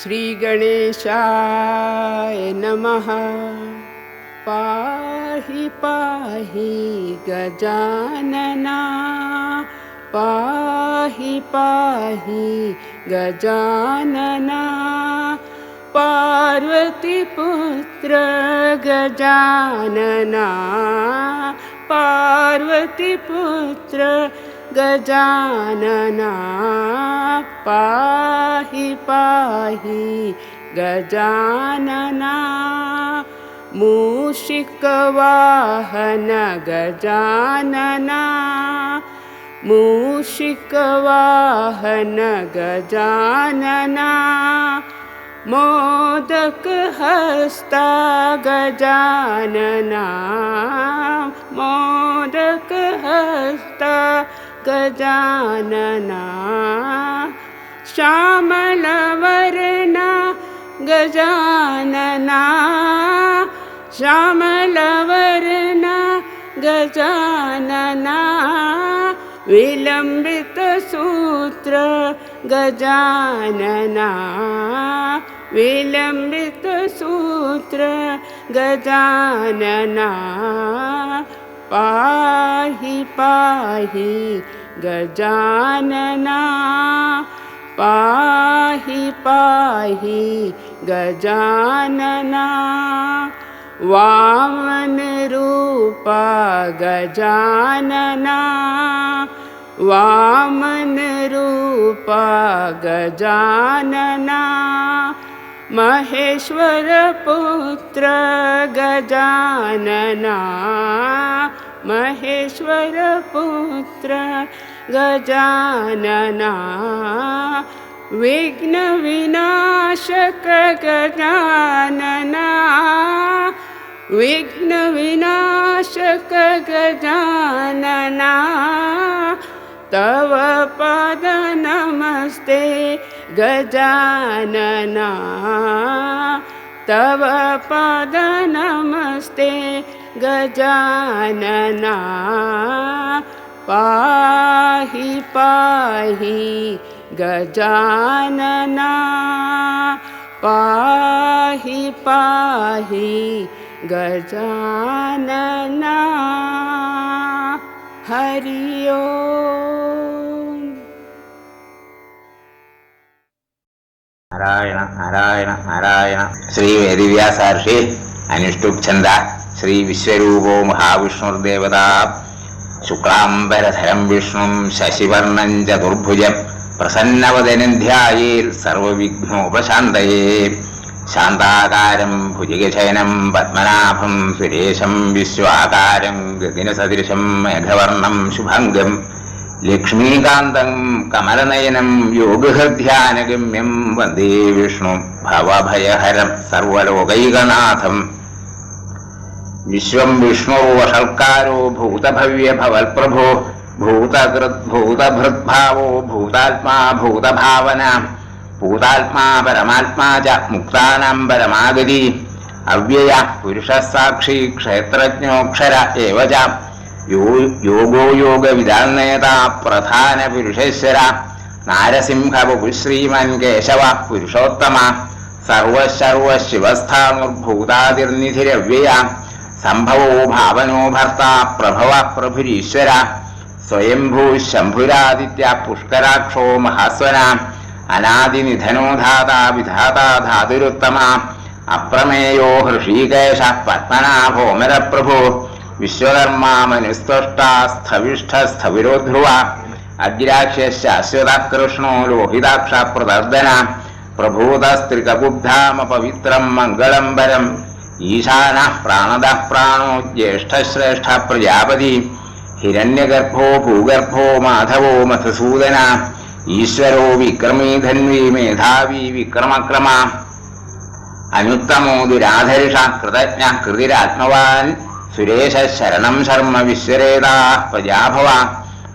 श्रीगणेशाय नमः। पाहि पाहि गजानना, पाहि पाहि गजानना। पार्वतीपुत्र गजानना, पार्वतीपुत्र गजानना। पाहि पाहि गजानना। मूषिकवाहन गजानना, मूषिकवाहन गजानना। मोदकहस्ता गजानना, मोदकहस्ता गजानना। श्यामलवर्णा गजानना, श्यामलवर्णा गजानना। विलम्बितसूत्र गजानना, विलम्बितसूत्र गजानना। पाहि पाहि गजानना, पाहि पाहि गजानना। वामनरूपा गजानना, वामनरूपा गजानना। महेश्वरपुत्र गजानना, महेश्वरपुत्र गजानना। विघ्नविनाशक गजानना, विघ्नविनाशक गजानना। तव पद नमस्ते गजानना, तव पद नमस्ते गजानना। पाहि पाहि गजानना, पाहि पाहि गजानना। हरि ओम। നാരായണ നാരായണ നാരായണ. ശ്രീ വേദവ്യാസാർഷി അനുഷ്ടുപ് ഛന്ദ. ശ്രീ വിശ്വരൂപോ മഹാവിഷ്ണുർദേവതാ. ശുക്ലാംബരധരം വിഷ്ണും ശശിവർണം ചതുർഭുജം പ്രസന്നവദനം ധ്യായേത് സർവവിഘ്നോപശാന്തയേ. ശാന്താകാരം ഭുജഗശയനം പത്മനാഭം സുരേശം വിശ്വാകാരം ഗഗനസദൃശം മേഘവർണം ശുഭംഗം ലക്ഷ്മീകാന്തം കമലനയനം യോഗഹൃധ്യാനഗമ്യം വന്ദേ വിഷ്ണു ഭവഭയഹരം സർവലോകൈകനാഥം. വിശ്വം വിഷ്ണുർവഷൽക്കാരോ ഭൂതഭവ്യഭവൽപ്രഭോ ഭൂതഭൃദ്ഭാവോ ഭൂതാത്മാ ഭൂതഭാവന. ഭൂതാത്മാ പരമാത്മാ ച മുക്താനാം പരമാഗതി. അവ്യയ പുരുഷസാക്ഷി ക്ഷേത്രജ്ഞോക്ഷര ഏവ ച. യോഗോ യോഗവിദാന്നേതാ പ്രധാന പുരുഷേശ്വര. നാരസിംഹവപു ശ്രീമൻ കേശവ പുരുഷോത്തമ. സർവശർവശിവസ്ഥാനുർഭൂതാതിർനിധിരവ്യയ. സംഭവോ ഭാവനോ ഭർത്ത പ്രഭവ പ്രഭുരീശ്വര. സ്വയംഭൂ ശംഭുരാദിത്യ പുഷ്കരാക്ഷോ മഹാസ്വന. അനാദിനിധനോ ധാതാ വിധാതാ ധാതുരുത്തമ. അപ്രമേയോ ഹൃഷീകേശ പത്മനാഭോമരപ്രഭു. വിശ്വകർമാ മനുസ്തുഷ്ടാ സ്ഥവിഷ്ഠസ്ഥവിരോ ധ്രുവ. അഗ്രാക്ഷ്യശാശ്വത കൃഷ്ണോ ലോഹിതാക്ഷ പ്രദർദന. പ്രഭൂതസ്ത്രികബുദ്ധാമപവിത്രം മംഗളംബരം. ഈശാന പ്രാണദ പ്രാണോ ജ്യേഷ്ഠശ്രേഷ്ഠ പ്രജാപതി. ഹിരണ്യഗർഭോ ഭൂഗർഭോ മാധവോ മധുസൂദന. ഈശ്വരോ വിക്രമീ ധന്വി മേധാവി വിക്രമക്രമ. അനുത്തമോ ദുരാധരിഷ കൃതജ്ഞ കൃതിരാത്മവാൻ. സുരേശ ശരണം ശർമ്മ വിശ്വരേതാ പ്രജാഭവ.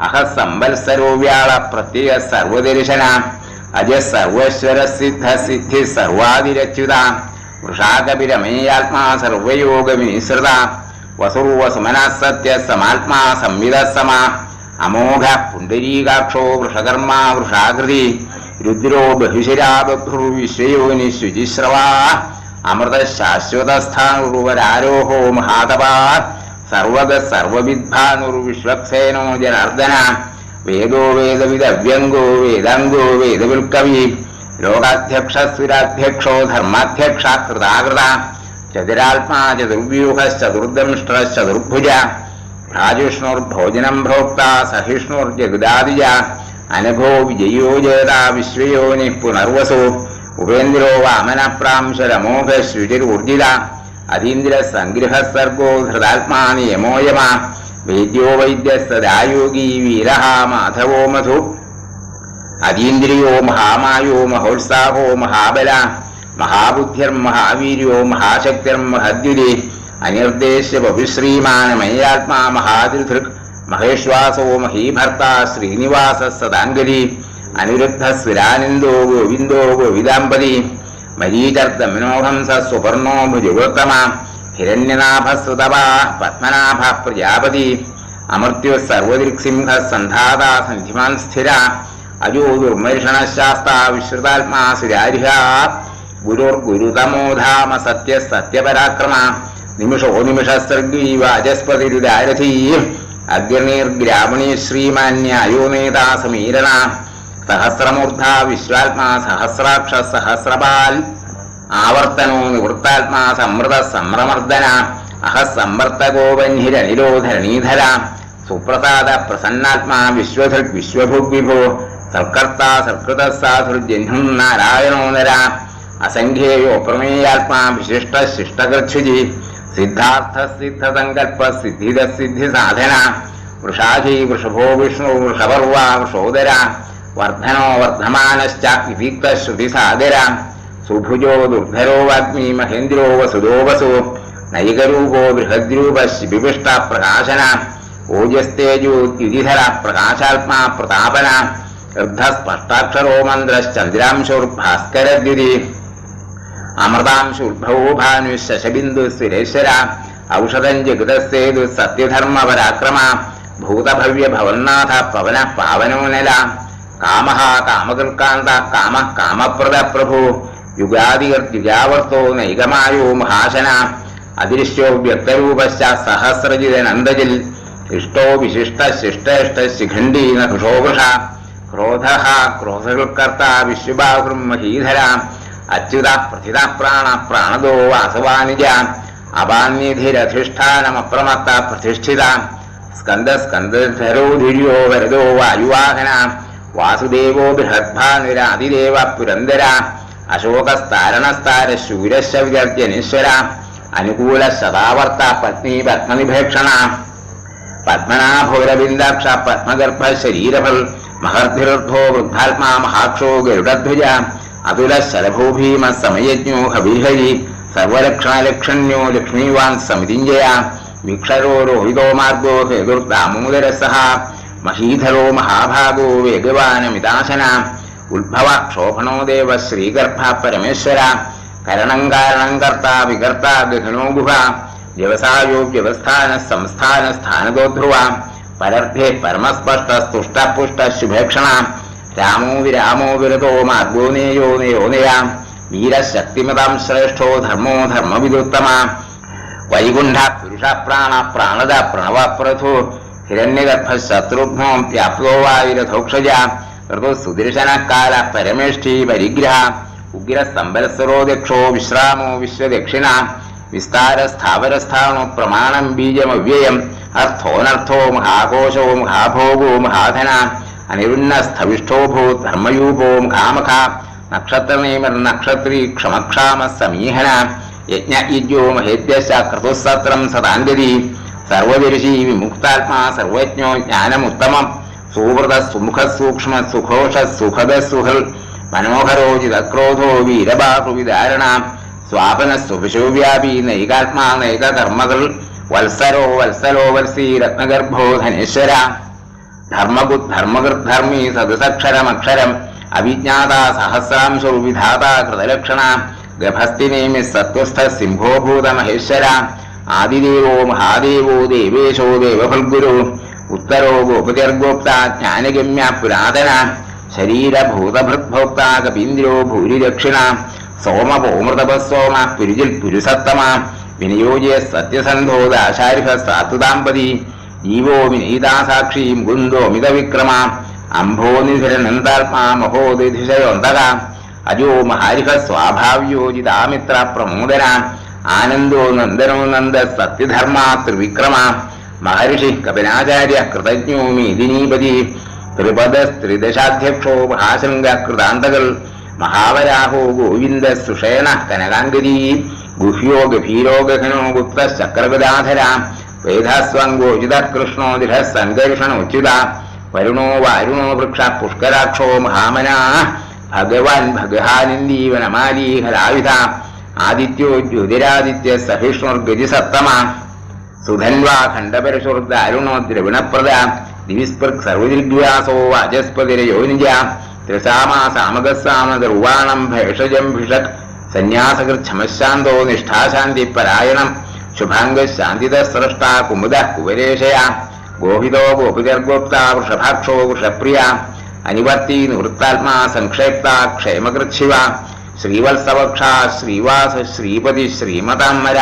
അഹ സംവത്സരോ വ്യാള പ്രത്യയ സർവദർശന. അജ സർവശ്വര സിദ്ധ സിദ്ധി സർവാതിരച്യുത. വൃഷാകപിരമേയാത്മാ സർവയോഗ വിനിസൃത. വസുർവസുമനഃ സത്യ സമാത്മാ സംവിദ സമ. അമോഘ പുണ്ടരീകാക്ഷോ വൃഷകർമാ വൃഷാകൃതി. രുദ്രോ ബഹുശിരാബഭ്രുവിശ്വയോനി ശുചിശ്രവാ അമൃത ശാശ്വതസ്ഥാനുർവരാരോഹോ മഹാതപാ സർവഗ സർവവിദ്ഭാനുർവിശ്വക്സേനോ ജനാർദ്ദന വേദോ വേദവിദവ്യംഗോ വേദാംഗോ വേദവിൽക്കവി ലോകാധ്യക്ഷസുരാധ്യക്ഷോ ധർമാധ്യക്ഷ കൃതാകൃത ചതുരാത്മാ ചതുർവ്യൂഹശ്ചതുർദംഷ്ട്രശ്ചതുർഭുജ ഭ്രാജിഷ്ണുർഭോജനം ഭോക്ത സഹിഷ്ണുർജഗദാദിജ അനഘോ വിജയോ ജേതാ വിശ്വയോനി പുനർവസു ഉപേന്ദ്രോ വാമനപ്രാംശരമോഘശ്രുചിർഊർജിത അതീന്ദ്ര സംഗ്രഹ സർഗോ ധൃതാത്മാ നിയമോയമ വേദ്യോ വൈദ്യസ്തദായോഗീ വീരഃ മാധവോ മധു അതീന്ദ്രിയോ മഹാമായോ മഹോത്സാഹോ മഹാബല മഹാബുദ്ധിർമഹാവീര്യോ മഹാശക്തിർമഹദ്യുതി അനിർദ്ദേശ്യ ബഹുശ്രീമാനമയാത്മാ മഹാതിർധൃക് മഹേശ്വാസോ മഹീഭർത്ത ശ്രീനിവാസ സദാംഗലി അനിരുദ്ധ സുരാനന്ദോ ഗോവിന്ദോ ഗോവിദാംബതി മരീചർദ്ദമനോഹംസ സുപർണോ ഭുജഗോത്തമ ഹിരണ്യനാഭസുതപ പത്മനാഭ പ്രജാപതി അമർത്യോ സർവദൃക്സിംഹ സന്ധാത സന്ധിമാൻ സ്ഥിര അജോ ദുർമർഷണശാസ്ത വിശ്രുതാത്മാ സുരാരിഹ ഗുരുർഗുരുതമോധാമ സത്യ സത്യപരാക്രമ നിമിഷോ നിമിഷസർഗീ വാചസ്പതിരുദാരഥീ അഗ്നിർഗ്രാമണീ ശ്രീമാന്യായോ നേതാ സമീരണ സഹസ്രമൂർധ വിശ്വാത്മാ സഹസ്രാക്ഷ സഹസ്രപാൽ ആവർത്തനോ നിവൃത്താത്മാ സമൃത സംരമർദ്ദന അഹസംവർത്തകോ വന്ഹിരനിരോധരണീധര സുപ്രസാദ പ്രസന്നാത്മാ വിശ്വധൃക് വിശ്വഭുഗ് വിഭോ സൽക്കർത്ത സൽകൃത സാധുർജഹ്നും നാരായണോ നര അസംഖ്യേയോ പ്രമേയാത്മാ വിശിഷ്ട ശിഷ്ടകൃച്ഛുജി സിദ്ധാർത്ഥ സിദ്ധസങ്കൽപ്പ സിദ്ധിദ സിദ്ധി സാധന വൃഷാധി വൃഷഭോ വിഷ്ണു വൃഷപർവ വൃഷോദര വർദ്ധനോ വർദ്ധമാനശ്ച വിവിക്ത ശ്രുതിസാദര സുഭുജോ ദുർധരോ വാഗ്മി മഹേന്ദ്രോ വസുദോ വസു നൈകരൂപോ ബൃഹദ്രൂപ ശിബിവിഷ്ട പ്രകാശന ഓജസ്തേജോ ദ്യുതിധര പ്രകാശാത്മാ പ്രതാപന ഋദ്ധസ്പഷ്ടാക്ഷരോ മന്ത്രശ്ചന്ദ്രാംശുർഭാസ്കരദ്യുതി അമൃതാംശുർഭവോ ഭാനു ശശബിന്ദു സുരേശ്വര ഔഷധം ജഗതസേതു സത്യധർമ്മ പരാക്രമ ഭൂതഭവ്യ ഭവന്നാഥ പവന പാവനോനല കാമ കാമകൽക്കാന്ത കാമ കാമപ്രദ പ്രഭു യുഗാദികർദ്യുഗാവർത്തോ നൈകമായോ മഹാശന അദൃശ്യോ വ്യക്തരൂപശ്ച സഹസ്രജിതനന്ദജിൽ ഇഷ്ടോ വിശിഷ്ട ശിഷ്ടേഷ്ട ശിഖണ്ഡീ നൃഷോ വൃഷ ക്രോധ ക്രോധകർത്ത വിശ്വബാഹുർ മഹീധര അച്യുത പ്രതിത പ്രാണ പ്രാണദോ വാസവാനിജ അപാന്യധിരധിഷ്ഠാനമപ്രമത്ത പ്രതിഷ്ഠിത സ്കന്ദ സ്കന്ദധരോ ധുര്യോ വരദോ വായുവാഹന വാസുദേവോ ബൃഹദ്ഭാനുരാതിദേവ പുരന്ദര അശോകസ്താരണസ്താര ശൂരശ വിഗർജനീശ്വര അനുകൂല സദാവർത്ത പത്നി പത്മനിഭേക്ഷണ പത്മനാഭോരബിന്ദാക്ഷ പത്മഗർഭ ശരീരഫൽ മഹർഭിർദ്ധോ വൃദ്ധാത്മാ മഹാക്ഷോ ഗരുഡധ്വജ അതുല ശലഭൂഭീമ സമയജ്ഞോ ഹവിഹരി സർവലക്ഷണലക്ഷണ്യോ ലക്ഷ്മീവാൻ സമിതിഞ്ജയ വീക്ഷരോ രോഹിതോ മാർഗോ ഹേതുർദാമോദരസഹ മഹീധരോ മഹാഭാഗോ വേഗവാനമിതാശന ഉദ്ഭവ ക്ഷോഭണോ ദേവ ശ്രീഗർഭ പരമേശ്വര കരണം കാരണം കർത്ത വികർത്ത ഗഹനോ ഗുഹ വ്യവസായോ വ്യവസ്ഥാന സംസ്ഥാന സ്ഥാനതോധ്രുവ പരർഭ്യേ പരമസ്പഷ്ട സ്തുഷ്ട പുഷ്ട ശുഭേക്ഷണ രാമോ വിരാമോ വിരതോ മാർഗോ നേയോ നയോനയാം വീരശക്തിമതാം ശ്രേഷ്ഠോ ധർമ്മോ ധർമ്മവിദുത്തമ വൈകുണ്ഠ പുരുഷ പ്രാണ പ്രാണദ പ്രണവപ്രഥു ഹിരണ്യഗർഭ ശത്രുഘ്നോ വ്യാപ്തോ വായുരഥോക്ഷജ ഋതു സുദർശനകാല പരമേഷ്ഠി പരിഗ്രഹ ഉഗ്ര സ്തംഭരസ്വരോ ദക്ഷോ വിശ്രാമോ വിശ്വദക്ഷിണ വിസ്താര സ്ഥാവരസ്ഥാണു പ്രമാണം ബീജമവ്യയം അർത്ഥോനർത്ഥോ മഹാകോശോ മഹാഭോഗോ മഹാധന അനിരുന്ന സ്ഥവിഷ്ഠോ ഭൂത് ധർമ്മയൂപോ മഹാമഖ നക്ഷത്രനേമർ നക്ഷത്രീ ക്ഷമക്ഷാമ സമീഹന യജ്ഞയുജ്യോ മഹേദ്യശ ക്രതുസത്രം സദാഞ്ജലി സർവദർശി വിമുക്താത്മാ സർവജ്ഞോ ജ്ഞാനമുത്തമം സുവൃത സുമുഖ സൂക്ഷ്മ സുഘോഷ സുഖദ സുഹൽ മനോഹരോചിതക്രോധോ വീരബാഹുവിധാരണ സ്വാപന സുഭിശോവ്യാപി നൈകാത്മാ നൈകകർമ്മകൾ വത്സരോ വത്സലോ വത്സീ രത്നഗർഭോ ധനേശ്വര ധർമ്മബുദ്ധ ധർമ്മകൃദ്ധർമ്മി സദസക്ഷരമക്ഷരം അവിജ്ഞാത സഹസ്രാംശോ വിധാത കൃതലക്ഷണ ഗഭസ്ഥിനേമി സത്വസ്ഥ സിംഹോഭൂത മഹേശ്വര ആദിദേവോ മഹാദേവോ ദേവേശോ ദേവഫൽഗുരു ഉത്തരോ ഗോപതിർഗോപ്ത ജ്ഞാനഗമ്യ പുരാതന ശരീരഭൂതഭൃത്ഭോക്താ കപീന്ദ്രോ ഭൂരിദക്ഷിണ സോമപോമൃതപസ്സോമ പുരുജിൽ പുരുസത്തമ വിനിയോജ്യ സത്യസന്ധോ ദാശാരിഭ സാത്വതാമ്പതി ജീവോ വിനീതാസാക്ഷി മുകുന്ദോമിത വിക്രമ അംഭോനിധിരനന്ദാത്മാ മഹോദിധിശയോന്തക അജോ മഹാരിഹ സ്വാഭാവ്യോജിതാമിത്ര പ്രമോദന ആനന്ദോ നന്ദനോ നന്ദ സത്യധർമ്മ ത്രിവിക്രമ മഹർഷി കപിലാചാര്യ കൃതജ്ഞോ മേദിനീപതി ത്രിപദസ്ത്രിദശാധ്യക്ഷോ മഹാശൃംഗ കൃതാന്തകൾ മഹാവരാഹോ ഗോവിന്ദ സുഷേണ കനകാംഗരീ ഗുഹ്യോ ഗഭീരോ ഗഹനോ ഗുപ്ത ചക്രഗദാധര വേദാസ്വംഗോജിത കൃഷ്ണോ ദിഢ സംഘർഷണോച്യുത വരുണോ വാരുണോ വൃക്ഷ പുഷ്കരാക്ഷോ മഹാമനാ ഭഗവാൻ ഭഗഹാനിന്ദീവനമാലീ ഹരായുധ ആദിത്യോ ജ്യോതിരാദിത്യ സഹിഷ്ണുർഗതിസത്തമ സുധന്വാ ഖണ്ഡപരശുർദാരുണോ ദ്രവിണപ്രദ ദിവിസ്പൃക് സർവദിഗ്വ്യാസോ വാചസ്പതിരയോനിജ ത്രിസാമാ സാമഗസാമ ദുർവാണം ഭേഷജം ഭിഷക് സന്യാസകൃച്ഛമശാന്തോ നിഷ്ഠാശാന്തി പരായണം ശുഭാംഗശാന്തിത സ്രഷ്ട കുമുദ കുവരേശയ ഗോഹിതോ ഗോപിതർഗോപ്ത വൃഷഭാക്ഷോ വൃഷപ്രിയ അനിവർത്തി നിവൃത്താത്മാ സംക്ഷേപ്ത ക്ഷേമകൃച്ഛിവ ശ്രീവത്സവക്ഷ ശ്രീവാസ ശ്രീപതി ശ്രീമതാംബര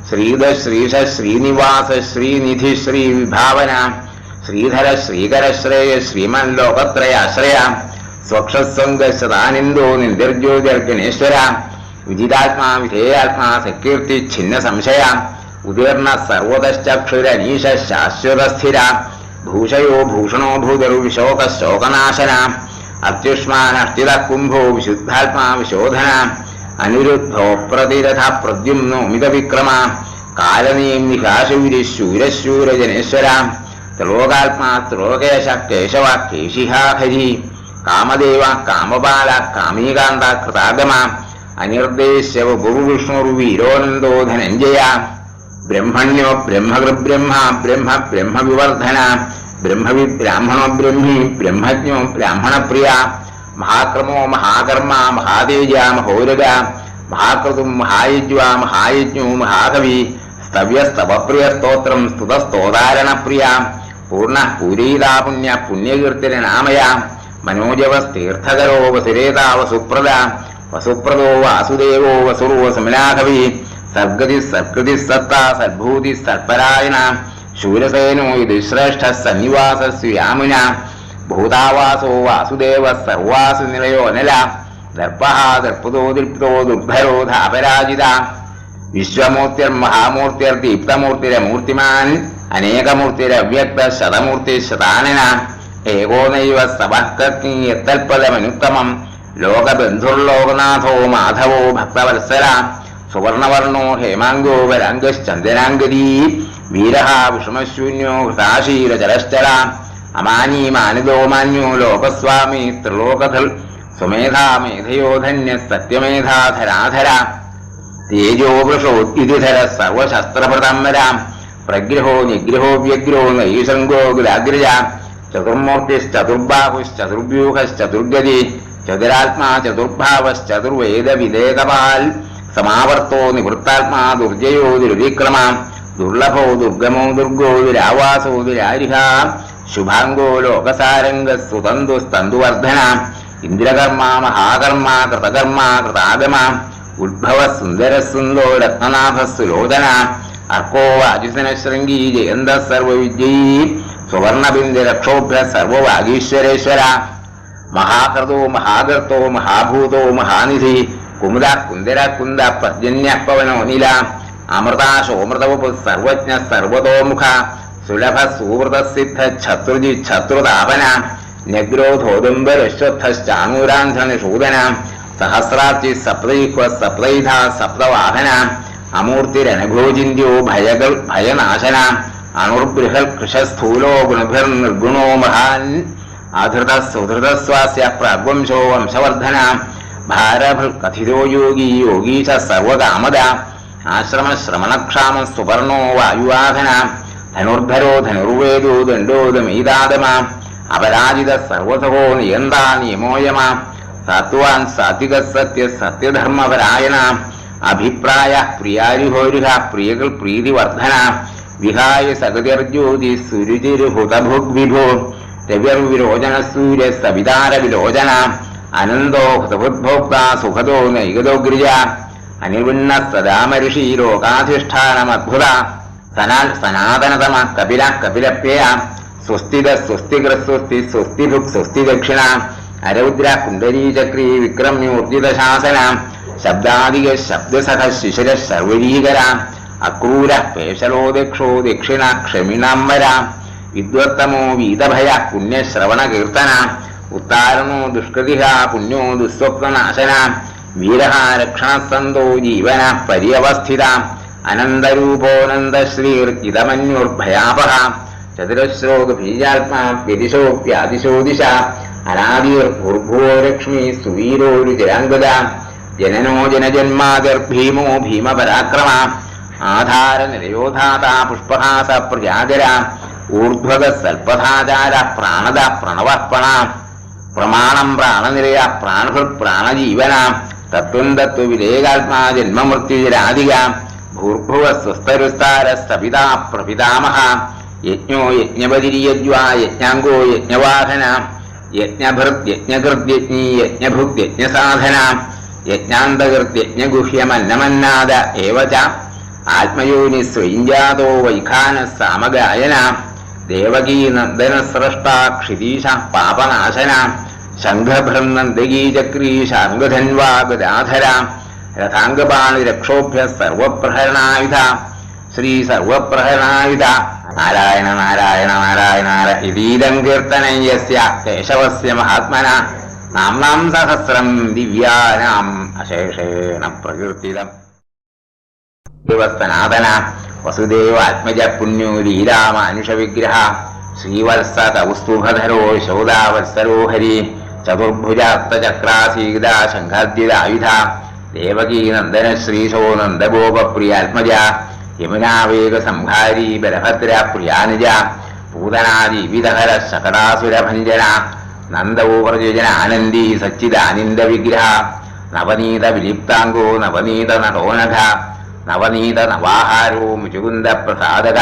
ശ്രീധ ശ്രീശ ശ്രീനിവാസ ശ്രീനിധി ശ്രീവിഭാവന ശ്രീധര ശ്രീകര ശ്രേയ ശ്രീമൻ ലോകത്രയാശ്രയ സ്വക്ഷസ്വംഗശതാനിന്ദോ നിന്ദിർജ്യോതിർഗണേശ്വര വിജിതാത്മാ വിധേയാത്മാ സകീർത്തി ഛിന്ന സംശയ ഉദീർണ സർവതശ്ചക്ഷുരനീശ ശാശ്വതസ്ഥിര ഭൂഷയോ ഭൂഷണോ ഭൂതരു വിശോക ശോകനാശന അത്യുഷ്മാനഷ്ടിത കുംഭോ വിശുദ്ധാത്മാ വിശോധന അനിരുദ്ധോ പ്രതിരഥ പ്രദ്യുമ്നോ മിത വിക്രമ കാലനീം നിഹാശൂരി ശൂരശൂരജനേശ്വര ത്രിലോകാത്മാ ത്രിലോകേശ കേശവ കേശിഹാ ഹരി കാമദേവ കാമപാല കാമീകാന്ത കൃതാഗമ അനിർദ്ദേശ്യവ ഗുരുവിഷ്ണുർവീരോനന്ദോ ധനഞ്ജയ ബ്രഹ്മണ്യോ ബ്രഹ്മകൃബ്രഹ്മ ബ്രഹ്മ ബ്രഹ്മവിവർധന ബ്രഹ്മവി ബ്രാഹ്മണോ ബ്രഹ്മി ബ്രഹ്മജ്ഞോ ബ്രാഹ്മണപ്രിയ മഹാക്രമോ മഹാകർമ്മ മഹാതേജ മഹോരഗ മഹാകൃതും മഹായജ്വ മഹായജ്ഞോ മഹാകവി സ്തവ്യസ്തവപ്രിയ സ്തോത്രം സ്തുതസ്തോതാരണപ്രിയ പൂർണ്ണ പൂരീതാ പുണ്യ പുണ്യകീർത്തിരനാമയ മനോജവസ്തീർത്ഥകരോ വസുരേതാ വസുപ്രദ വസുപ്രദോ വാസുദേവോ വസുർവ സമനാകവി സർഗതി സത്കൃതി സത്ത സദ്ഭൂതി സത്പരായണ ശൂരസേനോ ഇത് ശ്രേഷ്ഠ സന്നിവാസസ്യാമുന ഭൂതാവാസോ വാസുദേവ സർവാസു നിലയോ അനല ദർപ്പ ദർപ്പതോ ദീപ്തോ ദുർഭരോ ധാപരാജിത വിശ്വമൂർത്തിർമഹാമൂർത്തിർ ദീപ്തമൂർത്തിരമൂർത്തിമാൻ അനേകമൂർത്തിരവ്യക്ത ശതമൂർത്തി ശതാനന ഏകോ നൈവ സഭക്തൽപദമനുത്തമം ലോകബന്ധുർലോകനാഥോ മാധവോ ഭക്തവത്സല സുവർണവർണോ ഹേമാംഗോ വരാംഗശ്ചന്ദ്രാംഗരീ വീരഃ വിഷമശൂന്യോ ഹൃതാശീലചരശ്ചര അമാനീ മാനിതോ മാന്യോ ലോകസ്വാമി ത്രിലോകധൽ സ്വമേധാ മേധയോധന്യ സത്യമേധാധരാധര തേജോ വൃഷോദ്യുതിധര സർവശസ്ത്രഭൃതംബര പ്രഗ്രഹോ നിഗ്രഹോ വ്യഗ്രോ നൈശങ്കോ ഗുലാഗ്രജ ചതുർമുർത്തിശ്ചതുർബാഹുശ്ചതുർവ്യൂഹശ്ചതുർഗതി ചതുരാത്മാ ചതുർഭാവശ്ചതുർവേദ വിദേകപാൽ സമാവർത്തോ നിവൃത്താത്മാ ദുർജയോ ദുർവിക്രമ ദുർലഭോ ദുർഗമോ ദുർഗോ ദുരാവാസോ ദുരാരിഹ ശുഭാംഗോ ലോകസാരംഗ സുതന്തു സ്തന്തുവർദ്ധന ഇന്ദ്രകർമ്മ മഹാകർമ്മ കൃതകർമ്മ കൃതാഗമ ഉദ്ഭവ സുന്ദര സുന്ദോ രത്നനാഭ സുലോചന അർക്കോ വാജുസന ശൃംഗീ ജയന്ത സർവവിജയീ സുവർണബിന്ദു രക്ഷോഭ്യ സർവവാഗീശ്വരേശ്വര മഹാകൃതോ മഹാകർത്തോ മഹാഭൂതോ മഹാനിധി കുമുദ കുന്ദര കുന്ദ പർജന്യ പവനോ നില അമൃതാശോമൃതവപു സർവജ്ഞ സർവതോമുഖ സുലഭ സുഹൃതസിദ്ധ ഛത്രുജി ഛത്രുതാപന നഗ്രോധോദുംബരശ്വത്ഥാനൂരാന്ധനശൂദന സഹസ്രാർച്ചി സപ്തൈഹ്വ സപ്തൈധ സപ്തവാഹന അമൂർത്തിരനഘോചിന്യോ ഭയനാശന അണുർബൃഹൽ കൃശസ്ഥൂലോ ഗുണഭിർനിർഗുണോ മഹാൻ ആധൃത സുധൃതസ്വാസ്യ പ്രാഗ്വംശോ വംശവർദ്ധന ഭാരഭൃ കഥിതോ യോഗി യോഗീശ സർവകാമദ ആശ്രമ ശ്രമണക്ഷാമ സുവർണോ വായുവാഹന ധനുർധരോ ധനുർവേദോ ദണ്ഡോദമൈതാദമ അപരാജിത സർവസഹോ നിയന്താ നിയമോയമ സാത്വാൻ സാത്വിക സത്യ സത്യധർമ്മപരായണ അഭിപ്രായ പ്രിയാരിഹോരുഹ പ്രിയകൾ പ്രീതിവർദ്ധന വിഹായ സഗതിർജ്യോതി സുരുചിരുഹുതഭുഗ്വിഭോ രവിർവിലോചന സൂര്യ സവിതാര വിലോചന അനന്തോ ഹൃതബുദ്ഭോക്ത സുഖദോ നൈകതോഗ്രിജ അനിർവിണ്ണ സദാമഋഷി ലോകാധിഷ്ഠാനമദ്ഭുത സനാതനതമ കപില കപിലപ്യയ സ്വസ്തിത സ്വസ്തികൃസ്വസ്തി സ്വസ്തിഭുക് സ്വസ്തി ദക്ഷിണ അരൗദ്ര കുണ്ടരീചക്രീ വിക്രമ്യോർജിത ശാസന ശബ്ദാദിക ശബ്ദസഖ ശിശിര സർവരീകര അക്രൂര പേശലോ ദക്ഷോ ദക്ഷിണ ക്ഷമിണംബര വിദ്വത്തമോ വീതഭയ പുണ്യശ്രവണ കീർത്തന ഉത്താരണോ ദുഷ്കൃതിഹ പുണ്യോ ദുസ്വപ്നനാശന വീരഹ രക്ഷണസന്തോ ജീവന പര്യവസ്ഥിത അനന്തരൂപോനന്ദശ്രീർജിതമന്യുർഭയാപഹ ചതുരശ്ലോക ബീജാത്മാ വ്യതിശോപ്യാദിശോ ദിശ അനാദിർ ഭൂർഭുവോ ലക്ഷ്മി സുവീരോരു ജരാംഗത ജനനോ ജനജന്മാതിർഭീമോ ഭീമപരാക്രമ ആധാര നിരയോധാത പുഷ്പഹാസ പ്രജാഗര ഊർധ്വക സൽപഥാചാര പ്രാണദ പ്രണവർപ്പണ പ്രമാണം പ്രാണനിരയ പ്രാണഹൃത് പ്രാണജീവന തത്വം തത്വ വിവേകാത്മാ ജന്മമൃത്യുജരാധിക ഭൂർഭുവ സ്വസ്ഥരുസ്താര സപിതാ പ്രപിതാമഹ യജ്ഞോ യജ്ഞപതിര്യജ്വാ യജ്ഞാംഗോ യജ്ഞവാഹന യജ്ഞഭൃത് യജ്ഞകൃത് യജ്ഞീ യജ്ഞഭുക് യജ്ഞസാധന യജ്ഞാന്തകൃത് യജ്ഞഗുഹ്യമന്നമന്നാദ ഏവച ആത്മയോനി സ്വൈഞ്ജാതോ വൈഖാന സാമഗായന ദേവകീ നന്ദന സ്രഷ്ടാ ക്ഷിതീശ പാപനാശന ശംഖഭൃന്നന്ദകീ ചക്രീ ശാർഗധന്വാ ഗദാധര രഥാംഗപാണി രക്ഷോഭ്യ സർവപ്രഹരണായുധ ശ്രീ സർവപ്രഹരണായുധ നാരായണ നാരായണ നാരായണ ഇതീദം കീർത്തനം യസ്യ കേശവസ്യ മഹാത്മന നാംനാം സഹസ്രം ദിവ്യാനാം അശേഷേണ പ്രകീർത്തിതം സനാതന വസുദേവാത്മജ പുണ്യോ ലീലാമാനുഷവിഗ്രഹ ശ്രീവത്സ കൗസ്തുഭധരോ ശോദാവത്സരോ ഹരി ചതുർഭുജാക്തചക്രാസീത ശംഖാദ്യുതായുധ ദേവകീ നന്ദന ശ്രീശോ നന്ദഗോപപ്രിയാത്മജ യമുനാവേഗ സംഹാരി ബലഭദ്ര പ്രിയാനുജ പൂതനാജീവിതഹര ശകടാസുരഭഞ്ജന നന്ദോപർജന ആനന്ദി സച്ചിദാനന്ദ വിഗ്രഹ നവനീത വിലിപ്താംഗോ നവനീത നടോനഘ നവനീത നവാഹാരോ മുചുകുന്ദ പ്രസാദക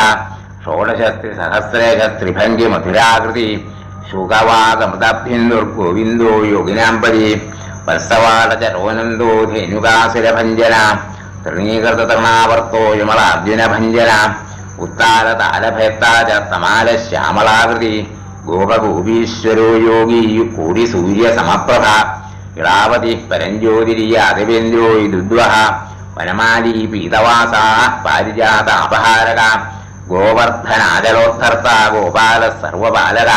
ഷോഡശസ്ത്രി സഹസ്രേഷ ത്രിഭംഗി മധുരാകൃതി ശുഗവാഗമൃതഭ്യന്ദുർഗോവിന്ദോ യോഗിനാംബരി വത്സവാടചരോനന്ദോ ധേനുകാസുരഭഞ്ജന തൃണീകൃത തൃണാവർത്തോ യമളാർജുന ഭഞ്ജന ഉത്താരതാലഭേത്താച തമാല ശ്യാമളാകൃതി ഗോപഗോപീശ്വരോ യോഗി കൂടി സൂര്യ സമപ്രഭ ഇളാവതി പരഞ്ജ്യോതിരിയ ദേവേന്ദ്രോ ദുദ്വഹ വനമാലി പീതവാസ പാരിജാത അപഹാരക ഗോവർദ്ധനാചലോദ്ധർത്ത ഗോപാല സർവപാലക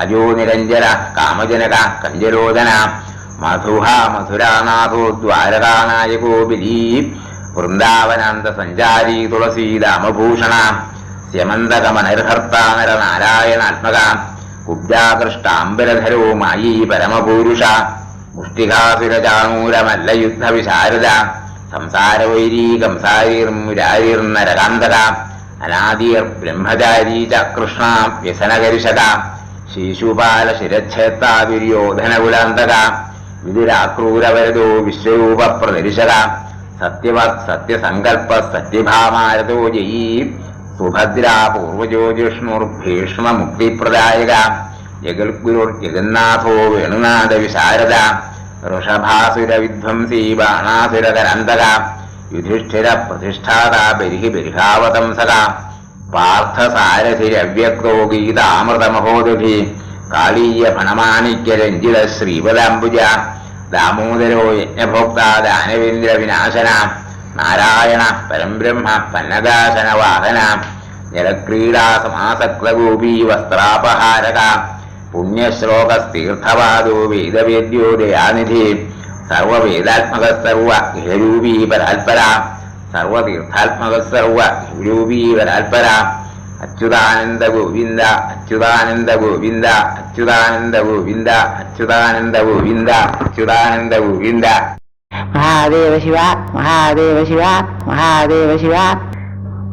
അജോ നിരഞ്ജന കാമജനക കഞ്ചരോദന മധുഹ മധുരാനാഥോ ദ്വാരകാനായകോ ബലീ വൃന്ദാവനാന്ത സഞ്ചാരി തുളസീരാമഭൂഷണ സ്യമന്തകമനർഹർത്ത നരനാരായണാത്മക കുബ്ജാകൃഷ്ടാംബരധരോ മായി പരമപൂരുഷ മുഷ്ടികാസുരചാണൂരമല്ലയുദ്ധ വിശാരദ സംസാരവൈരീ കംസാരീർമുരാരീർനരകാന്തക അനാദിർ ബ്രഹ്മചാരീ ച കൃഷ്ണ വ്യസനകരിഷക ശിശുപാല ശിരച്ഛേത്ത ദുര്യോധനകുലാന്തക വിദുരാക്രൂരവരതോ വിശ്വരൂപ പ്രദർശക സത്യവത് സത്യസങ്കൽപ്പ സത്യഭാമാരതോ ജയീ സുഭദ്രാ പൂർവജോ ജിഷ്ണുർഭീഷ്മ മുക്തിപ്രദായക ജഗൽഗുരുർജഗന്നാഥോ വേണുനാഥ വിശാരദ ഋഷഭാസുര വിധ്വംസീ ബാണാസുരകരന്തക യുധിഷ്ഠിര പ്രതിഷ്ഠാത ബരിഹി ബരിഹാവതംസക പാർത്ഥസാരഥിരവ്യക്തോ ഗീതാമൃതമഹോദധി കാളീയ ഫണമാണിക്യ രഞ്ജിത ശ്രീപദാംബുജ ദാമോദരോ യജ്ഞഭോക്ത ദാനവേന്ദ്ര വിനാശന നാരായണ പരംബ്രഹ്മ പന്നകാശന വാഹന ജലക്രീഡാ സമാസക്തഗോപീ വസ്ത്രാപഹാരക പുണ്യശ്ലോകസ്തീർത്ഥവാദോ വേദവേദ്യോ ദയാനിധി സർവവേദാത്മക സർവ ഗൃഹരൂപീ പരാൽപര സർവതീർത്ഥാത്മക സർവ ഗൃഹരൂപീ പരാൽപര അച്യുതാനന്ദ ഗോവിന്ദ അച്യുതാനന്ദ ഗോവിന്ദ അച്യുതാനന്ദ ഗോവിന്ദ അച്യുതാനന്ദ ഗോവിന്ദ അച്യുതാനന്ദ ഗോവിന്ദ. മഹാദേവ ശിവ മഹാദേവ ശിവ മഹാദേവ ശിവ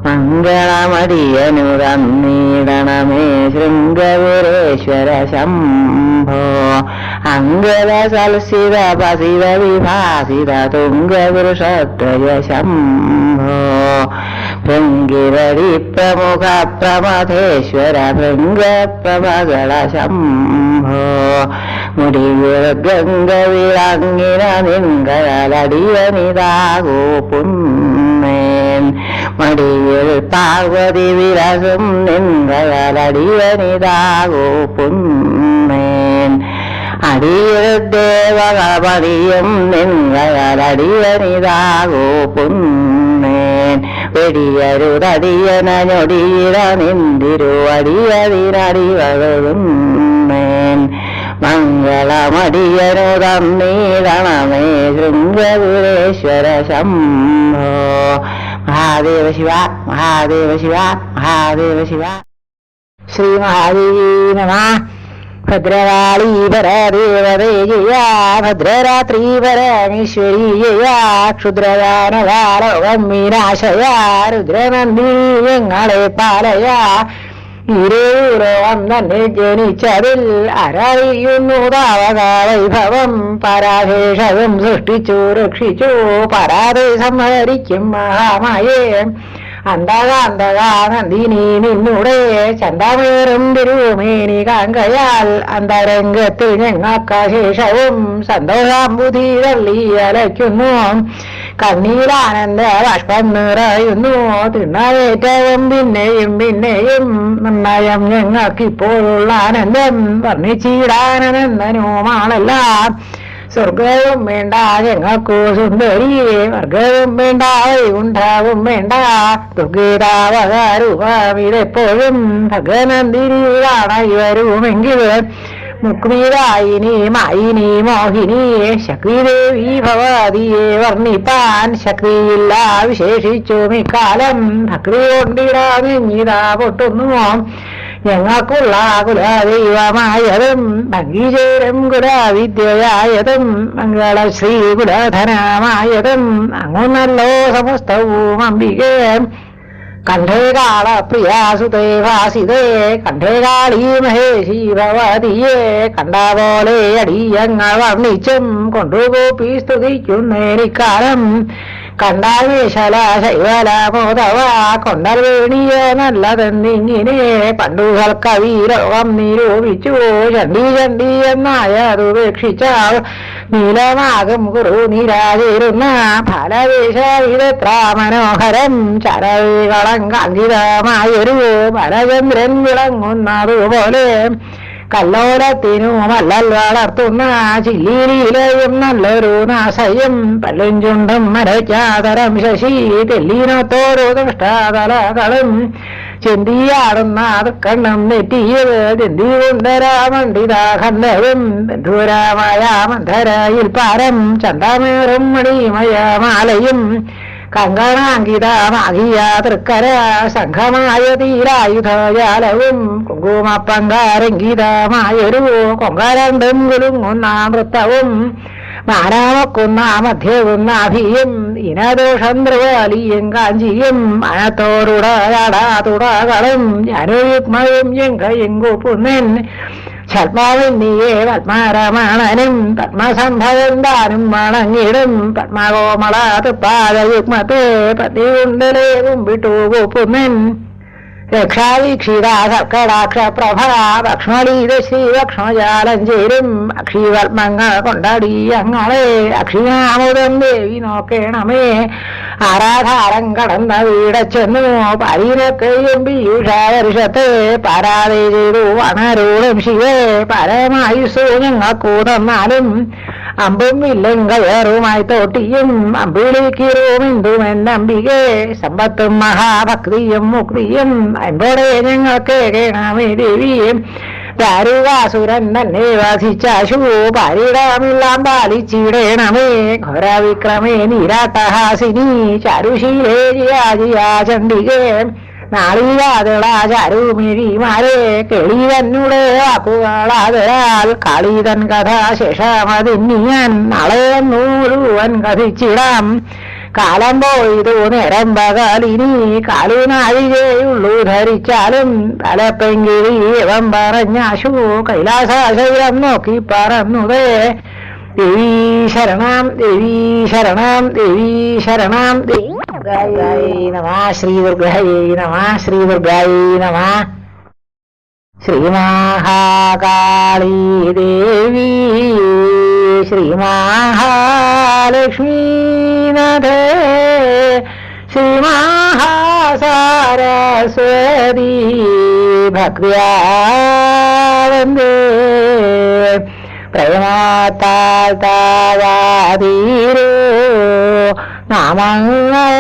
മംഗളമടിയനുതന്നീടണമേ ശൃംഗവീരേശ്വര ശംഭോ അംഗത സൽസിത പസിത വിഭാസിത തുംഗപുരുഷത്രയ ശംഭോ ഭൃംഗിരടി പ്രമുഖ പ്രമഥേശ്വര ഭൃംഗപ്രഭകള ശംഭോ മുടിയിൽ ഗംഗ വിളങ്ങിന നിൻകലടിയനിതാകൂ പുന്നേൻ മടിയിൽ പാർവതി വിരസും നിൻകലടിയനിതാകൂ പുന്നേൻ അടിയിൽ ദേവകപടിയും നിൻകലടിയനിതാകൂ പുന്നേൻ വെടിയരുതടിയന ഞൊടിയിട നിന്തിരുവടിയതിനടിവഴുന്നേൻ മംഗളമടിയനു തന്നീടണമേ ശൃംഗപുരേശ്വര ശംഭോ മഹാദേവ ശിവ മഹാദേവ ശിവ മഹാദേവ ശിവ. ശ്രീ മഹാദേവി നമഃ. ഭദ്രകാളീ പരദേവതേ ജയ ഭദ്രരാത്രീ പരമേശ്വരീ ജയ ക്ഷുദ്രദാനകാലോകം വിനാശയ രുദ്രനന്ദിനി ഞങ്ങളെ പാലയ. ഇരുലോകം തന്നെ ജനിച്ചതിൽ അറിയുന്നു താവക വൈഭവം പരാശേഷവും സൃഷ്ടിച്ചു രക്ഷിച്ചു പരാതെ സംഹരിക്കും മഹാമായേ. അന്തകാന്തകാനന്ദിനി നിന്നുടെ ചന്തമേറും തിരുമേനി കാങ്കയാൽ അന്തരംഗത്തിൽ ഞങ്ങൾക്കശേഷവും സന്തോഷാംബുധി തള്ളി അലയ്ക്കുന്നു. കണ്ണീരാനന്ദ ബാഷ്പം നിറയുന്നു തിണ്ണവേറ്റവും പിന്നെയും പിന്നെയും നിർണയം ഞങ്ങൾക്കിപ്പോഴുള്ള ആനന്ദം വർണ്ണിച്ചിടാനന്ദനുമാണല്ല. സ്വർഗവും വേണ്ട ഞങ്ങൾക്കു സുന്ദരി വർഗവും വേണ്ട വൈകുണ്ഠവും വേണ്ട ദുർഗീതാവകാരൂപമിതെപ്പോഴും ഭഗനന്ദിനി കാണുവരുമെങ്കിൽ മുക്തിദായിനി മായിനി മോഹിനി ശക്തിദേവി ഭവാദിയെ വർണ്ണിപ്പാൻ ശക്തിയില്ല വിശേഷിച്ചു മിക്കാലം ഭക്തി കൊണ്ടിടാമെങ്ങിതാ പൊട്ടുന്നു. ഞങ്ങൾക്കുള്ള കുലദൈവമായതും ഭംഗിചേരും കുലവിദ്യയായതും മംഗളശ്രീ കുലധനമായതും അങ്ങുന്നല്ലോ സമസ്തവും അംബികേ. കണ്ഠേ കാളപ്രിയാസുതേ ഭാസിതേ കണ്ഠേ കാളീ മഹേശി ഭവതിയെ കണ്ട പോലെ അടിയങ്ങൾ വർണ്ണിച്ചും കൊണ്ടുകൂപ്പി സ്തുതിക്കുന്നേനിക്കാലം. കണ്ടാശല ശൈവല മോദവ കൊണ്ടൽ വേണിയ നല്ലതെന്നിങ്ങനെ പണ്ടു കൽക്കവീരോകം നിരൂപിച്ചു. ചണ്ഡി ചണ്ഡി എന്നായതുപേക്ഷിച്ചാൽ നീലമാകും കുരു നിരാചിരുന്ന ഫലവേശവിതെത്ര മനോഹരം ചരവികളം കാങ്കിതമായൊരു പരചന്ദ്രൻ വിളങ്ങുന്നതുപോലെ കല്ലോലത്തിനുമല്ലൽ വളർത്തുന്ന ചില്ലിയിലെയും നല്ലൊരു നാശയും പല്ലും ചുണ്ടും മരയ്ക്കാതരം ശശി തെല്ലിനത്തോരു ദുഷ്ടതലകളും ചെന്തിയാടുന്ന കണ്ണും നെറ്റിയിൽ ചെന്തി കൊണ്ടരാമണ്ഡിതാഖണ്ഡവും ബന്ധുരമായ മന്ധരയിൽ പാരം ചന്താമേറും മണിമയമാലയും കങ്കണാങ്കിതമാകിയ തൃക്കര സംഘമായ തീരായുധജാലവും കുങ്കുമപ്പങ്കാരങ്കിതമായൊരു കൊങ്കരണ്ടും കുലുങ്ങുന്ന നൃത്തവും മാനാമക്കുന്ന മധ്യവും നാഭിയും ഇനദോഷം ധ്രുവലിയും കാഞ്ചിയും മനത്തോടുടയാടാതുടകളും ഞാനുയുഗ്മയും എങ്കയെങ്കുപ്പുന്നൻ ഛത്മാവിന്നിയെ പത്മാരമണനും പത്മസംഭവം താനും വണങ്ങിടും പത്മകോമള തൃപ്പാദയുഗ്മത്തെ പതികുണ്ടലേ കുമ്പിട്ടു കൂപ്പുന്നൻ രക്ഷാവീക്ഷിത കർക്കടാക്ഷ പ്രഭ ഭക്ഷ്മളീത ശ്രീ ഭക്ഷ്മജാലം ചേരും അക്ഷിപത്മങ്ങൾ കൊണ്ടടി ഞങ്ങളെ അക്ഷിനാമുദം ദേവി നോക്കേണമേ. ആരാധാരം കടന്ന വീടച്ചെന്നു പരീനൊക്കെയും പീയൂഷാവർഷത്തെ പാരാതെ ചെയ്തു വണരൂടും ശിവേ പരമായുസു ഞങ്ങൾക്കു തന്നാലും അമ്പും വില്ലും കയറുമായി തോട്ടിയും അമ്പിളിക്കിറുമെന്തുമെന്നമ്പികെ സമ്പത്തും മഹാഭക്തിയും മുക്തിയും അൻപോടെ ഞങ്ങൾക്ക് കേണമേ ദേവിയും. ദാരുകാസുരൻ തന്നെ വസിച്ചാശു പാരിടാമെല്ലാം പാലിച്ചിടേണമേ. ഘോരവിക്രമേ നീരാട്ടഹാസിനി ചാരുശീലേ ജിയാ ചണ്ഡികേ നാളികാതിളാചാരുമിഴിമാരെ കെളിവന്നുടെ വാക്കുകളാതരാൽ കാളിതൻ കഥ ശേഷമതിന്നിയാൻ നാളെ മുഴുവൻ കഥിച്ചിടാം. കാലം പോയതു നേരം പകലിനി കാലു നാഴികയുള്ളൂ ധരിച്ചാലും തലപ്പെങ്കിരി ഇവൻ പറഞ്ഞാശു കൈലാസശൈലം നോക്കി പറന്നുതേ ദേവീ ശരണം ദേവീ ശരണം ദേവീ ശരണം ദുർഗായൈ നമഃ ശ്രീ ദുർഗായൈ നമഃ ശ്രീ ദുർഗായൈ നമഃ ശ്രീമഹാകാളീ ദേവി ശ്രീമഹാലക്ഷ്മീനാഥേ ശ്രീമഹാസരസ്വതി ഭക്ത്യാ വന്ദേ പ്രേമത്താൽ താവാതീരോ നാമങ്ങൾ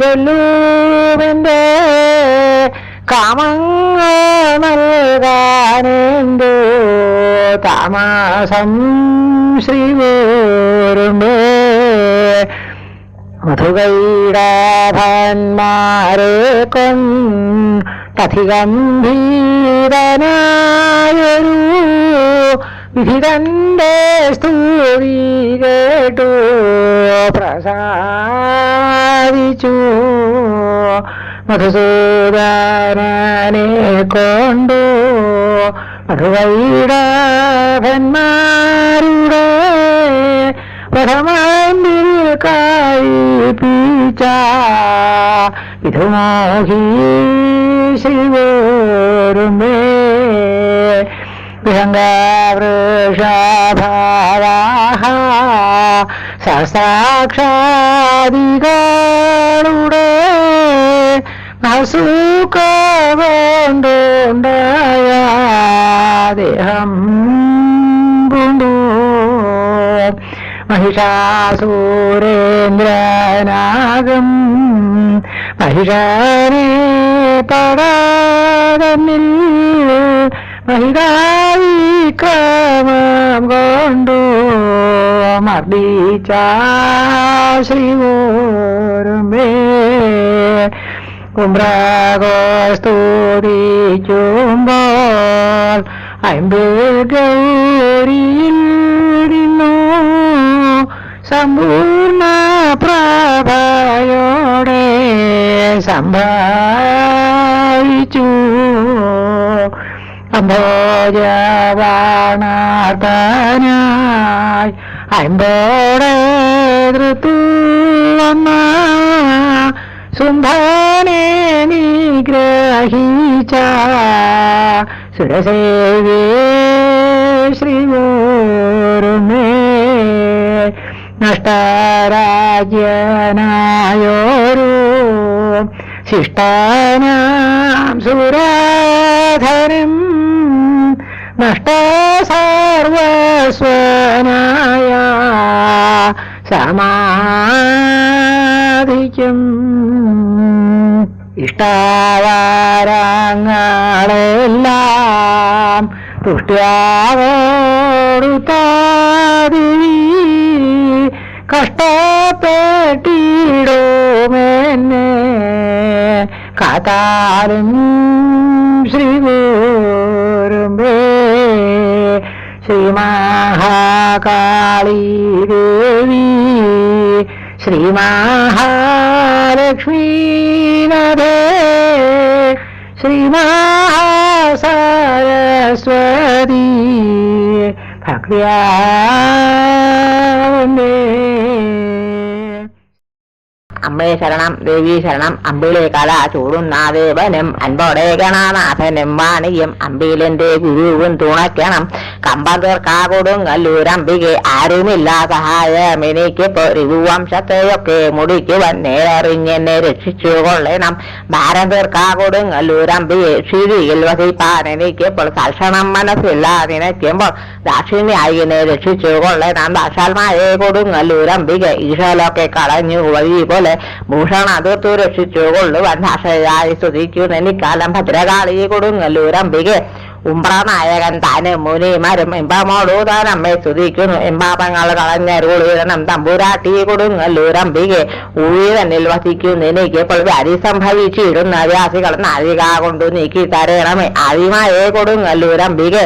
ചൊല്ലുമെന്റെ കാമങ്ങൾ നൽകാനെന്തോ താമസം ശ്രീവോരുമേ മധുകൈടാഭന്മാരെ കൊണ്ടധിഗംഭീരനായൊരു വിധിതന്റെ സ്തുതി കേട്ടു പ്രസാദിച്ചു മധുസൂദനനെ കൊണ്ടു മധുവൈടാഭന്മാരുടെ പ്രഥമന്തിൽ കഴിപ്പിച്ച വിധുമോഹി ശിവോരുമേ വിഹംഗവൃഷഭാവാഹ സസാക്ഷാദികളുടെ നസുഖമുണ്ടായ ദേഹം പുണ്ടു മഹിഷാസൂരേന്ദ്രനാഗം മഹിഷാനെ പടതന്നിൽ മഹിഷാവിക്രമം കൊണ്ടു മർദ്ദിച്ച ശ്രീവോരുമേ കുംഭകോസ്തുതിക്കുമ്പോൾ അമ്പേഗൗരിയിൽ നിന്നു സമ്പൂർണ്ണ പ്രഭയോടെ സംഭവിച്ചു അംഭോജവാണാർത്തനായി അമ്പോടെ ഋതു വന്ന സുംഭനെ നിഗ്രഹിച്ച സുരസേവേ ശ്രീവോരുമേ നഷ്ടരാജ്യനായോരു ശിഷ്ടനാം സുരാധരം നഷ്ടസർവസ്വനായ സമാധിക്കും ഇഷ്ടവാരങ്ങളെല്ലാം പുഷ്ട്യാവോടുത്താതി കഷ്ടപ്പെട്ടിടുമെന്നെ കാത്താലും ശ്രീവോരുമേ ശ്രീമഹാകാളീ ദേവി ശ്രീമഹാലക്ഷ്മീനാഥേ ശ്രീമഹാസരസ്വതി ഭക്ത്യാ വന്ദേ. അമ്മേ ശരണം ദേവി ശരണം അമ്പിളി കല ചൂടുന്ന ദേവനും അൻപോടെ ഗണനാഥനും വാണിയും അമ്പിളിന്റെ ഗുരുവും തുണയ്ക്കണം കമ്പതീർക്കാകൊടുങ്ങല്ലൂരമ്പികെ ആരുമില്ല സഹായം എനിക്ക് ഋതുവംശത്തെയൊക്കെ മുടിക്കുവാൻ നേരറിഞ്ഞെന്നെ രക്ഷിച്ചു കൊള്ളണം ഭാരം തീർക്കാകൊടുങ്ങല്ലൂരമ്പികെ ഷിരിയിൽ വസിപ്പാൻ എനിക്കിപ്പോൾ തൽക്ഷണം മനസ്സില്ല നിനയ്ക്കുമ്പോൾ ദാക്ഷിണ്യായിനെ രക്ഷിച്ചു കൊള്ളണം ദാക്ഷാൽമായെ കൊടുങ്ങല്ലൂരമ്പികെ ഈശലൊക്കെ കളഞ്ഞു വഴി പോലെ ഭൂഷണ അതിർത്തു രക്ഷിച്ചു കൊള്ളുവാൻ ഭാഷയായി സ്തുതിക്കുന്നു എനിക്കാലം ഭദ്രകാളി കൊടുങ്ങല്ലൂരമ്പികെ ഉംബ്രനായകൻ താനും മുനിമാരും എംബാമോടു താൻ അമ്മയെ സ്തുതിക്കുന്നു എംബാപങ്ങൾ കളഞ്ഞരുളിരണം തമ്പുരാട്ടി കൊടുങ്ങല്ലൂരമ്പികെ ഉയരനിൽ വസിക്കുന്നു എനിക്ക് ഇപ്പോൾ വ്യാധി സംഭവിച്ചിടുന്ന വ്യാസികൾ നാഴിക കൊണ്ടു നീക്കി തരണമേ ആദിമായെ കൊടുങ്ങല്ലൂരമ്പികെ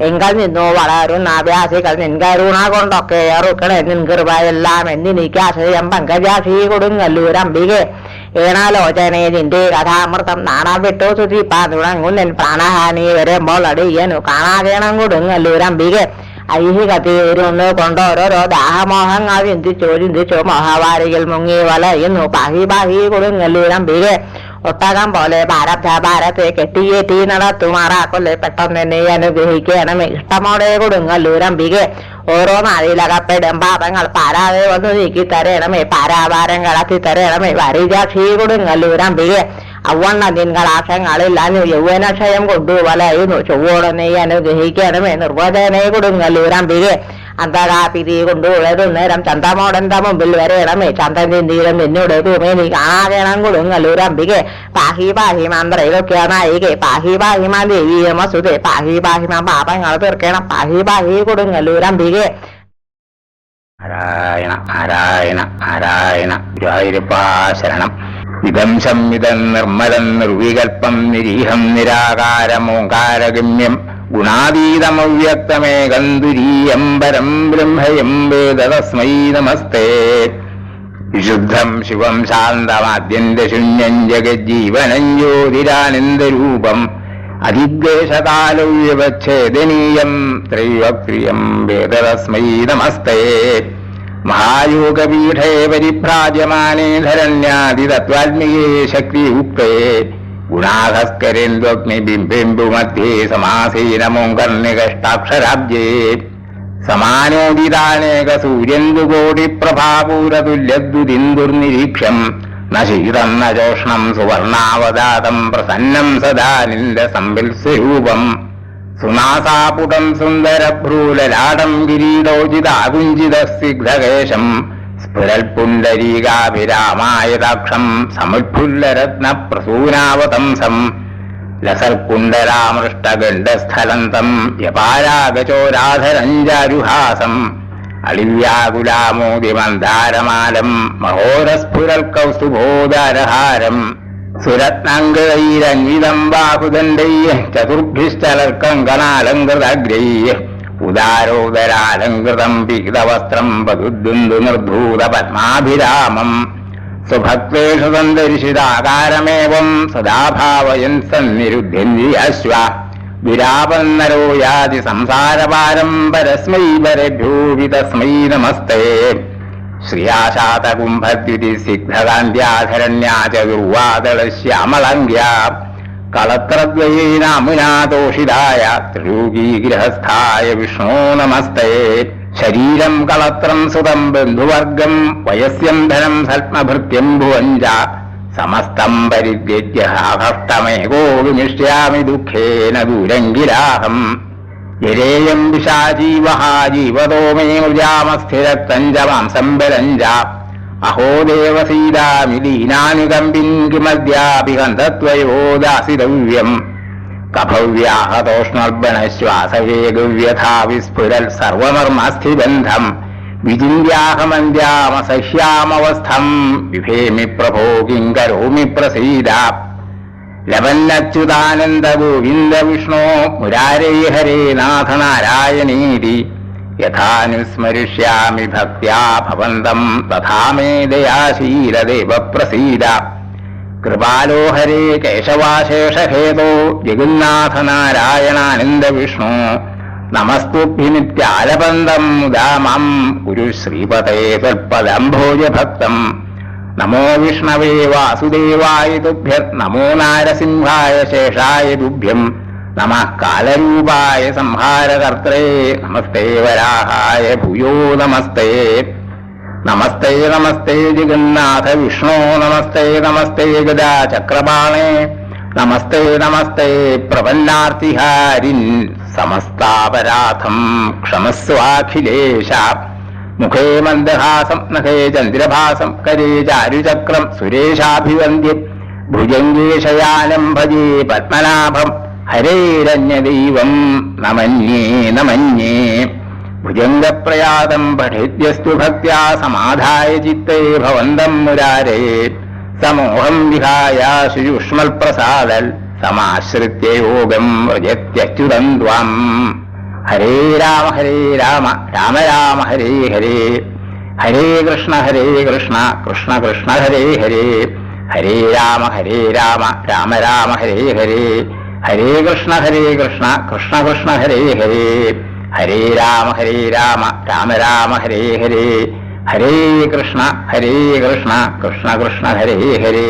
എങ്കൽ നിന്നു വളരുന്ന വ്യാസികൾ നിൻകരുണ കൊണ്ടൊക്കെ ഏറുക്കണേ നിൻ കൃപയെല്ലാം എന്നിനിക്ക് ആശ്രയം പങ്കജാക്ഷി കൊടുങ്ങല്ലൂരംബികെ ഏണാലോചനെ നിന്റെ കഥാമൃതം നാണാ വിട്ടു സുതിപ്പാൻ തുടങ്ങുന്നൻ പ്രാണഹാനി വരുമ്പോൾ അടിയനു കാണാകേണം കൊടുങ്ങല്ലൂരംബികെ ഐഹികതീരുന്ന് കൊണ്ടോരോരോ ദാഹമോഹങ്ങൾ ചിന്തിച്ചു മോഹവാരിയിൽ മുങ്ങി വലയുന്നു പാഹി പാഹി കൊടുങ്ങല്ലൂരംബികെ ഒട്ടകം പോലെ ഭാരത്തെ കെട്ടിയേറ്റി നടത്തുമാറാക്കൊല്ലെ പെട്ടെന്നെ അനുഗ്രഹിക്കണമേ ഇഷ്ടമോടെ കൊടുങ്ങല്ലൂരംബികെ ഓരോ നാളിലകപ്പെടും പാപങ്ങൾ പാരാതെ വന്നു നീക്കി തരണമേ പാരാഭാരങ്ങൾ അത്തി തരണമേ വരിജാക്ഷി കൊടുങ്ങല്ലൂരംബികെ അവണ്ണ നിൻകളാക്ഷങ്ങളില്ലാഞ്ഞു യൗവനക്ഷയം കൊണ്ടു വലയുന്നു ചൊവ്വോടനെ അനുഗ്രഹിക്കണമേ നിർവചനെ കൊടുങ്ങല്ലൂരംബികെ അന്തരാപിരി കൊണ്ടുള്ളത് നേരം ചന്തമോടന്റെ മുമ്പിൽ വരയണമേ ചന്തൻ ചിന്തീരം നിന്നോട് തൂമേനി കാണാകണം കൊടുങ്ങല്ലൂരംബികെ പാഹി പാഹിമാൻ ത്രൈലോക്യനായികെ പാഹി പാഹിമാൻ ദേവീയമസുതേ പാഹി പാഹിമാൻ പാപങ്ങൾ തീർക്കണം പാഹി പാഹി കൊടുങ്ങല്ലൂരംബികെ നാരായണ നാരായണ നാരായണ ഗുരുവായൂരപ്പാ ശരണം. ഇതം സംവിധം നിർമ്മലം നിർവികൽപ്പം നിരീഹം നിരാകാരമോങ്കാരഗമ്യം ഗുണാതീതമവ്യക്തമേകം തുരീയം പരം ബ്രഹ്മയം വേദ തസ്മൈ നമസ്തേ. വിശുദ്ധം ശിവം ശാന്തമാദ്യന്തശൂന്യം ജഗജ്ജീവനം ജ്യോതിരാനന്ദരൂപം അതിദ്വേഷകാലവ്യവച്ഛേദനീയം ത്രൈവക്രിയം വേദ തസ്മൈ നമസ്തേ. മഹായോഗപീഠേ പരിഭ്രാജമാനേ ധരണ്യാദിതത്വാത്മികേ ശക്തിയുക്തേ ഗുണാഹസ്കരേന്ദ്വഗ്നിബിംബിംബുമധ്യേ സമാസീനമോങ്കർണികഷ്ടാക്ഷരാബ്ജേ സമാനോദിതാനേക സൂര്യന്ദുകോടിപ്രഭാപൂരതുല്യദ്ദുരിന്ദുർനിരീക്ഷം ന ശീതം ന ചോഷ്ണം സുവർണാവതാതം പ്രസന്നം സദാ നിന്റെ സംവിൽസ്വരൂപം സുനാസാപുടം സുന്ദരഭ്രൂലലാടം കിരീടോചിതാകുഞ്ചിതസ്നിഗ്ധകേശം സ്ഫുരൽപുണ്ടരീകാഭിരാമായതാക്ഷം സമുത്ഫുല്ലരത്നപ്രസൂനാവതംസം ലസൽകുണ്ടലാമൃഷ്ടഗണ്ഡസ്ഥലന്തം യപാരാഗചോരാധരഞ്ജാരുഹാസം അളിവ്യാകുലാമോദിമന്ദാരമാലം മഹോരസ്ഫുരൽകൗസ്തുഭോദാരഹാരം സുരത്നാംഗൈരന്വിതം ബാഹുദണ്ഡൈ ചതുർഭിശ്ചലർക്കങ്കണാലങ്കൃതഗ്രൈ ഉദാരോദരാലങ്കൃതം പീതവസ്ത്രം പതുദ്ദുന്ദു നിർധൂത പത്മാഭിരാമം സ്വഭക്തേഷു സന്ദർശിതാകാരമേവം സദാ ഭാവയൻ സന്നിരുദ്ധ്യന്വിയശ്വ വിരാപന്നരോ യാതി സംസാരപാരം പരസ്മൈ പരഭ്യോ വിതസ്മൈ നമസ്തേ. ശ്രിയാശാതകുംഭദ്യുതിസിഗ്ധകാന്ത്യാധരണ്യാ ചതുർവാദളശ്യാമളങ്ക്യാ കളത്രദ്വയേനാമുനാതോഷിതായ ത്രിലോകീഗ്രഹസ്ഥായ വിഷ്ണോ നമസ്തേ. ശരീരം കളത്രം സുതം ബന്ധുവർഗം വയസ്യം ധനം സൽമഭൃത്യം ഭുവഞ്ച സമസ്തം പരിത്യജ്യ ആകഷ്ടമേകോ വിനിഷ്യാമി ദുഃഖേന ദൂരങ്കിരാഹം. യരേയം വിശാജീവഹ ജീവതോ മേ മൃജാമസ്ഥിരത്തഞ്ച മാംസംബരഞ്ച അഹോ ദേവസീതാമി ലീനാനുകമ്പിൻ കിമദ്യാപി ഹന്തത്വയോ ദാസിതവ്യം. കഭവ്യാഹതോഷ്ണർബണശ്വാസവേഗവ്യഥാ വിസ്ഫുരൽ സർവമർമാസ്ഥിബന്ധം വിചിന്യാഹമന്ത്യാമസഹ്യാമവസ്ഥം വിഭേമി പ്രഭോ കിം കരോമി പ്രസീദ. ലവന്നച്യുതാനന്ദ ഗോവിന്ദ വിഷ്ണോ മുരാരേ ഹരേ നാഥ നാരായണീതി യഥാനുസ്മരിഷ്യാമി ഭക്ത്യാ ഭവന്തം തഥാ മേ ദയാശീലദേവ പ്രസീദ. കൃപാലോ ഹരേ കേശവാശേഷഹേതോ ജഗന്നാഥ നാരായണാനന്ദ വിഷ്ണു നമസ്തുഭ്യനിത്യാലപന്തം മുദാ മാം കുരു ശ്രീപതേ ത്വൽപദംഭോജഭക്തം. നമോ വിഷ്ണവേ വാസുദേവായ തുഭ്യം നമോ നാരസിംഹായ ശേഷായ തുഭ്യം നമഃ കാലരൂപായ സംഹാരകർത്രേ നമസ്തേ വരാഹായ ഭൂയോ നമസ്തേ. നമസ്തേ നമസ്തേ ജഗന്നാഥ വിഷ്ണു നമസ്തേ നമസ്തേ ഗദാചക്രപാണേ നമസ്തേ നമസ്തേ പ്രപന്നാർത്തിഹാരിൻ സമസ്താപരാധം ക്ഷമസ്വാഖിലേശ. മുഖേ മന്ദഹാസം നഖേ ചന്ദ്രഭാസം കരേ ചാരുചക്രം സുരേശാഭിവന്ദ്യം ഭുജംഗേ ശയാനം ഭജേ പത്മനാഭം ഹരേരന്യദൈവം നമന്യേ നമന്യേ. ഭുജംഗപ്രയാതം പഠേദ്യസ്തു ഭക്ത്യാ സമാധായ ചിത്തേ ഭവന്തം മുരാരേ. സമോഹം വിഹായ ശുഷ്മൽപ്രസാദൽ സമാശ്രിത്യ യോഗം വ്രജത്യച്യുതം ത്വാം. ഹരേ രാമ രാമ രാമ ഹരേ ഹരേ, ഹരേ കൃഷ്ണ കൃഷ്ണ കൃഷ്ണ ഹരേ ഹരേ, ഹരേ രാമ രാമ രാമ ഹരേ ഹരേ, ഹരേ കൃഷ്ണ കൃഷ്ണ കൃഷ്ണ ഹരേ ഹരേ, ഹരേ രാമ രാമ രാമ ഹരേ ഹരേ, ഹരേ കൃഷ്ണ കൃഷ്ണ കൃഷ്ണ ഹരേ ഹരേ.